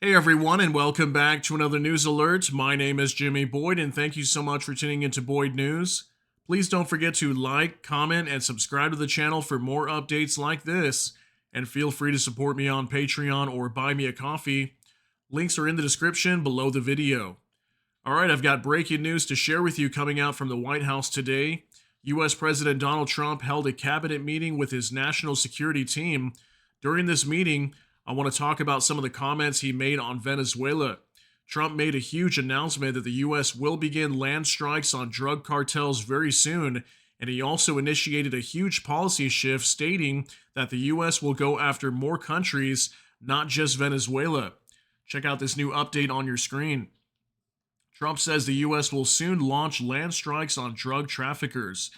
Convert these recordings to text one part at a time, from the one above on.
Hey everyone, and welcome back to another news alert. My name is Jimmy Boyd, and thank you so much for tuning into Boyd News. Please don't forget to like, comment, and subscribe to the channel for more updates like this. And feel free to support me on Patreon or buy me a coffee. Links are in the description below the video. Alright, I've got breaking news to share with you coming out from the White House today. US President Donald Trump held a cabinet meeting with his national security team. During this meeting, I want to talk about some of the comments he made on Venezuela. Trump made a huge announcement that the U.S. will begin land strikes on drug cartels very soon, and he also initiated a huge policy shift stating that the U.S. will go after more countries, not just Venezuela. Check out this new update on your screen. Trump says the U.S. will soon launch land strikes on drug traffickers.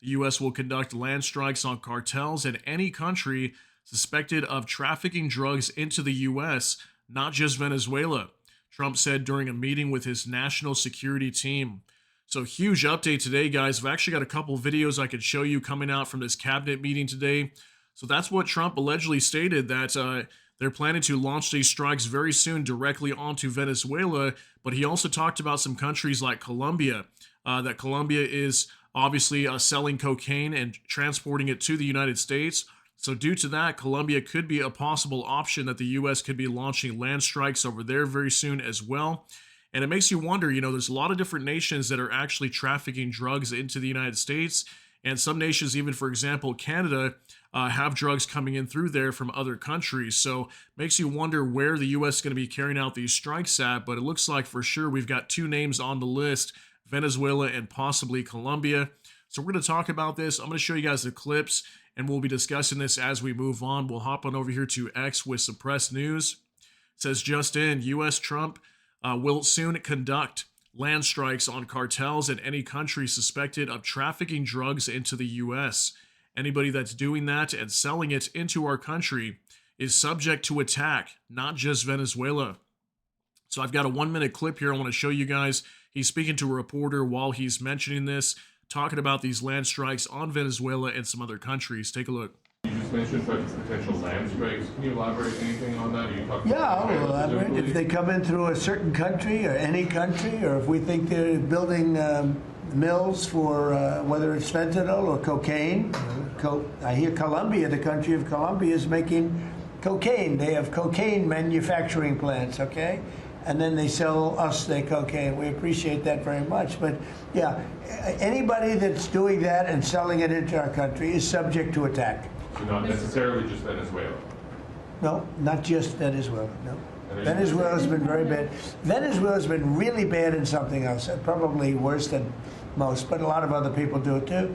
The U.S. will conduct land strikes on cartels in any country suspected of trafficking drugs into the U.S., not just Venezuela, Trump said during a meeting with his national security team. So huge update today, guys. I've actually got a couple videos I could show you coming out from this cabinet meeting today. So that's what Trump allegedly stated, that they're planning to launch these strikes very soon directly onto Venezuela. But he also talked about some countries like Colombia, that Colombia is obviously selling cocaine and transporting it to the United States. So due to that, Colombia could be a possible option that the U.S. could be launching land strikes over there very soon as well. And it makes you wonder, there's a lot of different nations that are actually trafficking drugs into the United States. And some nations, even for example, Canada, have drugs coming in through there from other countries. So it makes you wonder where the U.S. is going to be carrying out these strikes at. But it looks like for sure we've got two names on the list, Venezuela and possibly Colombia. So we're going to talk about this. I'm going to show you guys the clips, and we'll be discussing this as we move on. We'll hop on over here to X with suppressed news. It says just in, U.S. Trump will soon conduct land strikes on cartels in any country suspected of trafficking drugs into the U.S. Anybody that's doing that and selling it into our country is subject to attack, not just Venezuela. So I've got a 1-minute clip here I want to show you guys. He's speaking to a reporter while he's mentioning this, talking about these land strikes on Venezuela and some other countries. Take a look. You just mentioned potential land strikes. Can you elaborate anything on that? Yeah, I'll elaborate. If they come in through a certain country or any country, or if we think they're building mills for whether it's fentanyl or cocaine. I hear Colombia, the country of Colombia, is making cocaine. They have cocaine manufacturing plants, okay? And then they sell us their cocaine. We appreciate that very much. But yeah, anybody that's doing that and selling it into our country is subject to attack. So not necessarily just Venezuela? No, not just Venezuela, no. Venezuela's been very bad. Venezuela's been really bad in something else, probably worse than most, but a lot of other people do it too.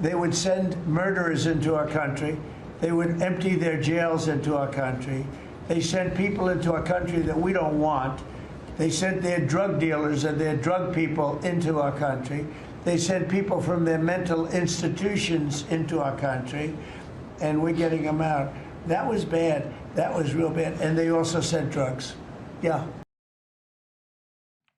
They would send murderers into our country. They would empty their jails into our country. They sent people into our country that we don't want. They sent their drug dealers and their drug people into our country. They sent people from their mental institutions into our country, and we're getting them out. That was bad. That was real bad. And they also sent drugs. Yeah.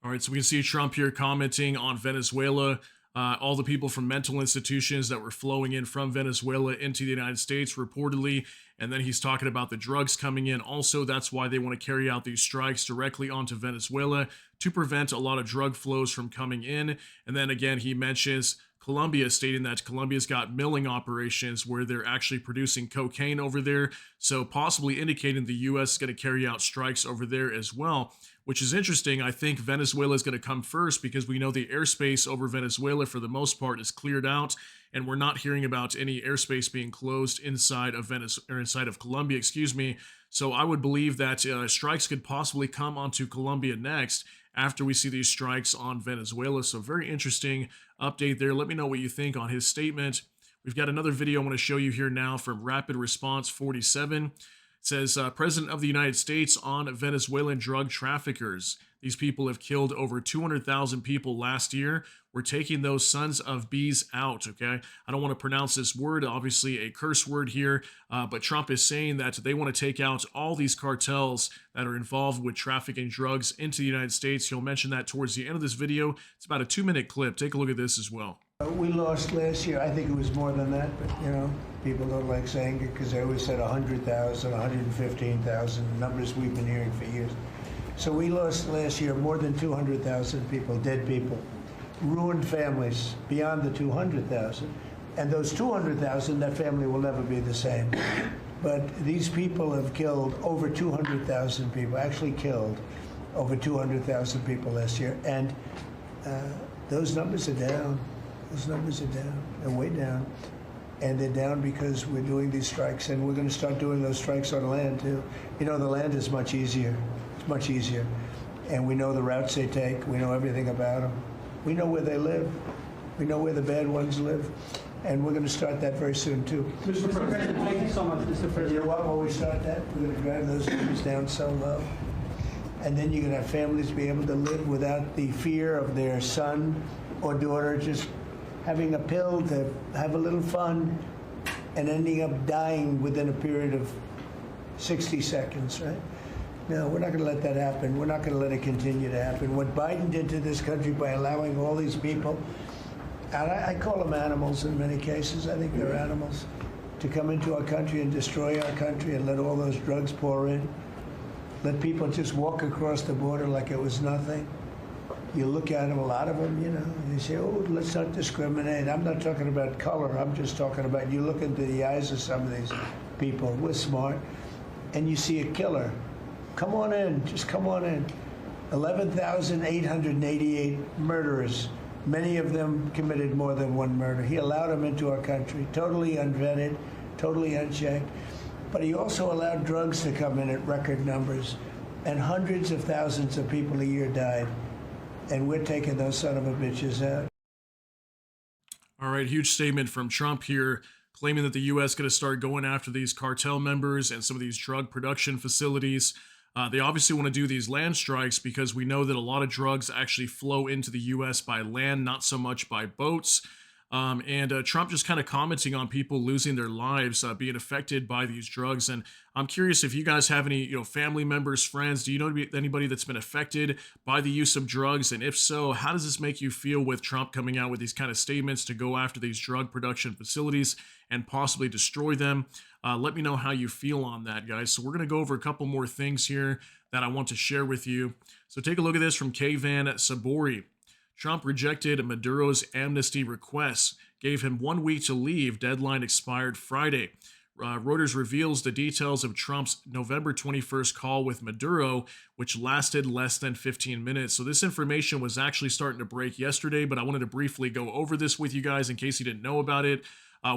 All right, so we can see Trump here commenting on Venezuela. All the people from mental institutions that were flowing in from Venezuela into the United States reportedly. And then he's talking about the drugs coming in. Also, that's why they want to carry out these strikes directly onto Venezuela to prevent a lot of drug flows from coming in. And then again, he mentions Colombia, stating that Colombia's got milling operations where they're actually producing cocaine over there. So possibly indicating the U.S. is going to carry out strikes over there as well, which is interesting. I think Venezuela is going to come first because we know the airspace over Venezuela for the most part is cleared out, and we're not hearing about any airspace being closed inside of inside of Colombia, excuse me. So I would believe that strikes could possibly come onto Colombia next after we see these strikes on Venezuela. So very interesting update there. Let me know what you think on his statement. We've got another video I want to show you here now from Rapid Response 47. It says, President of the United States on Venezuelan drug traffickers. These people have killed over 200,000 people last year. We're taking those sons of bees out, okay? I don't want to pronounce this word, obviously a curse word here, but Trump is saying that they want to take out all these cartels that are involved with trafficking drugs into the United States. He'll mention that towards the end of this video. It's about a 2-minute clip. Take a look at this as well. We lost last year. I think it was more than that, but people don't like saying it because they always said 100,000, 115,000, numbers we've been hearing for years. So we lost last year more than 200,000 people, dead people, ruined families beyond the 200,000. And those 200,000, that family will never be the same. But these people have killed over 200,000 people, actually killed over 200,000 people last year. And those numbers are down. Those numbers are down. They're way down. And they're down because we're doing these strikes, and we're going to start doing those strikes on land, too. You know, the land is much easier. It's much easier. And we know the routes they take. We know everything about them. We know where they live. We know where the bad ones live. And we're going to start that very soon, too. Mr. President, thank you so much, Mr. You President. know what? When we start that, we're going to drive those numbers down so low. And then you're going to have families be able to live without the fear of their son or daughter just having a pill to have a little fun and ending up dying within a period of 60 seconds, right? No, we're not going to let that happen. We're not going to let it continue to happen. What Biden did to this country by allowing all these people, and I call them animals in many cases, I think they're animals, to come into our country and destroy our country and let all those drugs pour in, let people just walk across the border like it was nothing. You look at them, a lot of them, you know, you say, oh, let's not discriminate. I'm not talking about color. I'm just talking about, you look into the eyes of some of these people. We're smart. And you see a killer. Come on in. Just come on in. 11,888 murderers. Many of them committed more than one murder. He allowed them into our country, totally unvetted, totally unchecked. But he also allowed drugs to come in at record numbers. And hundreds of thousands of people a year died. And we're taking those son of a bitches out. All right, huge statement from Trump here, claiming that the U.S. is going to start going after these cartel members and some of these drug production facilities. They obviously want to do these land strikes because we know that a lot of drugs actually flow into the U.S. by land, not so much by boats. Trump just kind of commenting on people losing their lives, being affected by these drugs. And I'm curious if you guys have any, family members, friends. Do you know anybody that's been affected by the use of drugs? And if so, how does this make you feel with Trump coming out with these kind of statements to go after these drug production facilities and possibly destroy them? Let me know how you feel on that, guys. So we're going to go over a couple more things here that I want to share with you. So take a look at this from Kayvan Sabori. Trump rejected Maduro's amnesty requests, gave him 1 week to leave. Deadline expired Friday. Reuters reveals the details of Trump's November 21st call with Maduro, which lasted less than 15 minutes. So this information was actually starting to break yesterday, but I wanted to briefly go over this with you guys in case you didn't know about it.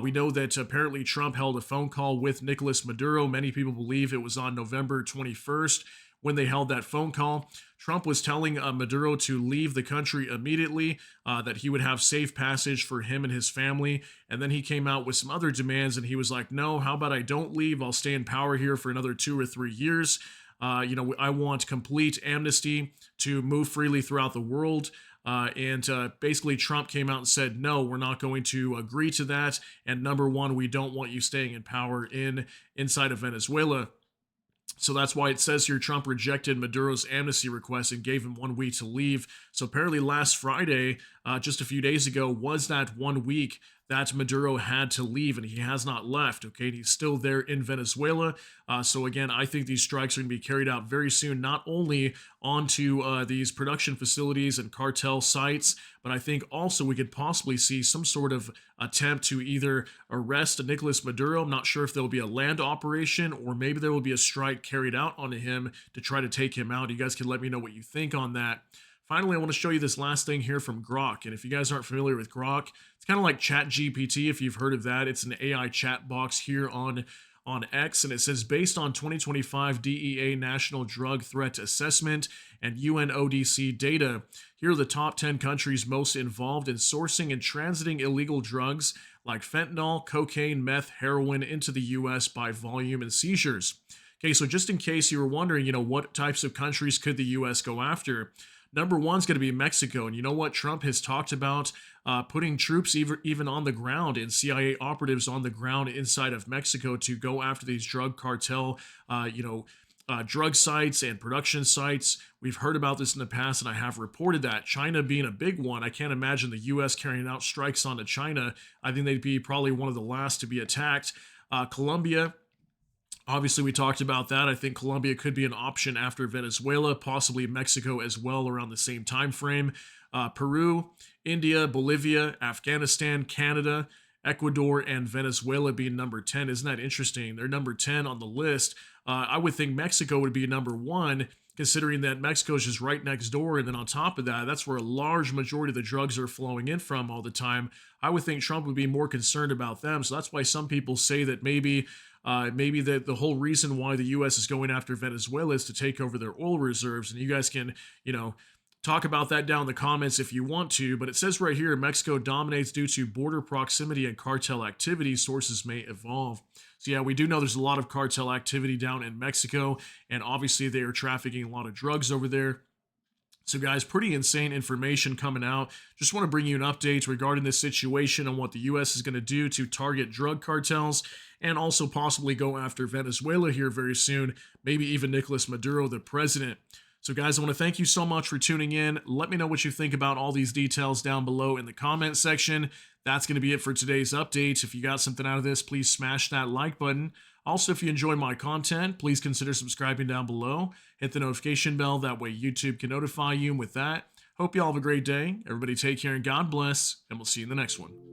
We know that apparently Trump held a phone call with Nicolas Maduro. Many people believe it was on November 21st. When they held that phone call, Trump was telling Maduro to leave the country immediately, that he would have safe passage for him and his family. And then he came out with some other demands, and he was like, no, how about I don't leave? I'll stay in power here for another 2 or 3 years. I want complete amnesty to move freely throughout the world. Basically Trump came out and said, no, we're not going to agree to that. And number one, we don't want you staying in power inside of Venezuela. So that's why it says here Trump rejected Maduro's amnesty request and gave him 1 week to leave. So apparently last Friday, just a few days ago, was that 1 week that Maduro had to leave, and he has not left, okay? He's still there in Venezuela. So again, I think these strikes are going to be carried out very soon, not only onto these production facilities and cartel sites, but I think also we could possibly see some sort of attempt to either arrest Nicolas Maduro. I'm not sure if there will be a land operation, or maybe there will be a strike carried out on him to try to take him out. You guys can let me know what you think on that. Finally, I want to show you this last thing here from Grok. And if you guys aren't familiar with Grok, it's kind of like ChatGPT, if you've heard of that. It's an AI chat box here on X, and it says, based on 2025 DEA National Drug Threat Assessment and UNODC data, here are the top 10 countries most involved in sourcing and transiting illegal drugs like fentanyl, cocaine, meth, heroin into the U.S. by volume and seizures. Okay, so just in case you were wondering, what types of countries could the U.S. go after? Number one is going to be Mexico. And you know what? Trump has talked about putting troops even on the ground and CIA operatives on the ground inside of Mexico to go after these drug cartel, drug sites and production sites. We've heard about this in the past, and I have reported that. China being a big one. I can't imagine the U.S. carrying out strikes onto China. I think they'd be probably one of the last to be attacked. Colombia, Obviously, we talked about that. I think Colombia could be an option after Venezuela, possibly Mexico as well around the same time frame. Peru, India, Bolivia, Afghanistan, Canada, Ecuador, and Venezuela being number 10. Isn't that interesting? They're number 10 on the list. I would think Mexico would be number 1, considering that Mexico is just right next door. And then on top of that, that's where a large majority of the drugs are flowing in from all the time. I would think Trump would be more concerned about them. So that's why some people say that maybe the whole reason why the U.S. is going after Venezuela is to take over their oil reserves. And you guys can, talk about that down in the comments if you want to, but it says right here, Mexico dominates due to border proximity and cartel activity. Sources may evolve. So yeah, we do know there's a lot of cartel activity down in Mexico, and obviously they are trafficking a lot of drugs over there. So guys, pretty insane information coming out. Just want to bring you an update regarding this situation and what the U.S. is going to do to target drug cartels and also possibly go after Venezuela here very soon, maybe even Nicolas Maduro, the president. So guys, I want to thank you so much for tuning in. Let me know what you think about all these details down below in the comment section. That's going to be it for today's update. If you got something out of this, please smash that like button. Also, if you enjoy my content, please consider subscribing down below. Hit the notification bell. That way YouTube can notify you. And with that, hope you all have a great day. Everybody take care and God bless. And we'll see you in the next one.